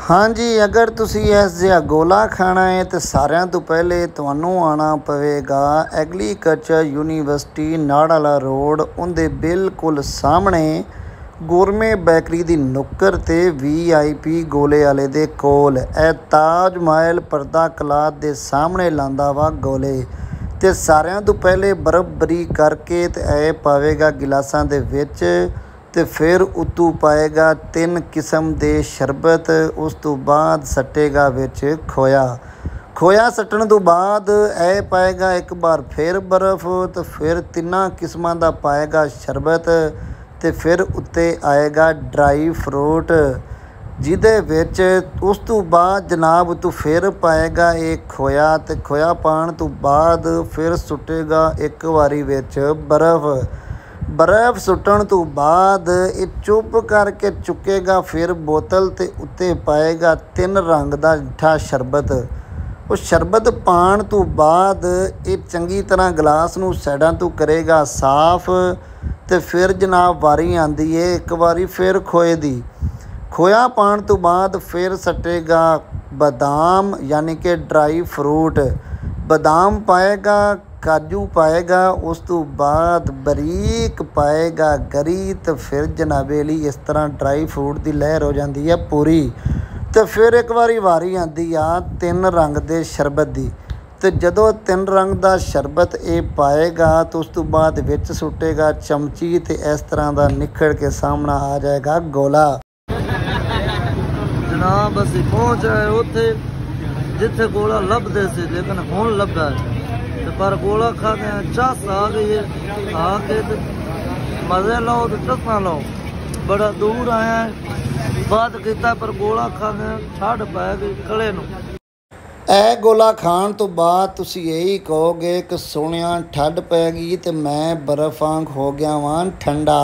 हाँ जी, अगर तुसी इस जिहा गोला खाना है तो सारिਆਂ ਤੋਂ ਪਹਿਲੇ ਤੁਹਾਨੂੰ ਆਉਣਾ ਪਵੇਗਾ ਐਗਰੀਕਲਚਰ ਯੂਨੀਵਰਸਿਟੀ ਨਾੜਾਲਾ ਰੋਡ ਉਹਦੇ ਬਿਲਕੁਲ ਸਾਹਮਣੇ ਗੋਰਮੇ ਬੇਕਰੀ ਦੀ ਨੁੱਕਰ ਤੇ VIP ਗੋਲੇ ਵਾਲੇ ਦੇ ਕੋਲ ਇਹ ਤਾਜ ਮਹਿਲ ਪਰਦਾ ਕਲਾਤ ਦੇ ਸਾਹਮਣੇ ਲਾਂਦਾ ਵਾ ਗੋਲੇ। ਤੇ ਸਾਰਿਆਂ ਤੋਂ ਪਹਿਲੇ ਬਰਫ਼ ਬਰੀ ਕਰਕੇ ਤੇ ਇਹ ਪਾਵੇਗਾ ਗਿਲਾਸਾਂ ਦੇ ਵਿੱਚ ਤੇ फिर उतू पाएगा 3 किस्म के शरबत। उस तो बाद सट्टेगा विच खोया। खोया सट्टन तो बाद ए पाएगा एक बार फिर बर्फ़ तो फिर 3 किस्मां दा पाएगा शरबत ते फिर उत्ते आएगा ड्राई फ्रूट जिहदे विच उस तो बाद जनाब तू फिर पाएगा एक खोया ते खोया पाण तो बाद फिर सुट्टेगा एक वारी विच बर्फ़। बर्फ़ सुट्टण तो बाद ये चुप करके चुकेगा फिर बोतल ते उत्ते पाएगा 3 रंग का मिठा शरबत। उस शरबत पाण तो बाद ये चंगी तरह गिलास नूं साइडां तो करेगा साफ ते फिर जनाब वारी आंदी है एक बारी फिर खोए दी। खोया पाण तो बाद फिर सट्टेगा बादाम यानी कि ड्राई फ्रूट। बादाम पाएगा, काजू पाएगा, उस तो बाद बरीक पाएगा गरी तो फिर जनाबे ली इस तरह ड्राई फ्रूट की लहर हो जाती है पूरी। तो फिर एक बारी वारी आती आ 3 रंग के शरबत की। तो जदों 3 रंग का शरबत ये पाएगा तो उस तो बाद विच सुटेगा चमची तो इस तरह का निखड़ के सामना आ जाएगा गोला। जनाब असीं पहुँच आए उत्थे जिथे गोला लभदे सी लेकिन हुण लभदा है पर गोला खाते हैं चस आ गई है। आके तो मजे लो तो चस्ना लो। बड़ा दूर आया है बात किया पर गोला खाते हैं छड़ पै गई कले नूं। ਇਹ ਗੋਲਾ ਖਾਣ ਤੋਂ ਬਾਅਦ ਤੁਸੀਂ ਇਹੀ ਕਹੋਗੇ ਕਿ ਸੋਹਣਿਆ ਠੱਡ ਪੈ ਗਈ ਤੇ ਮੈਂ ਬਰਫ਼ ਵਾਂਗ ਹੋ ਗਿਆ ਵਾਂ ਠੰਡਾ।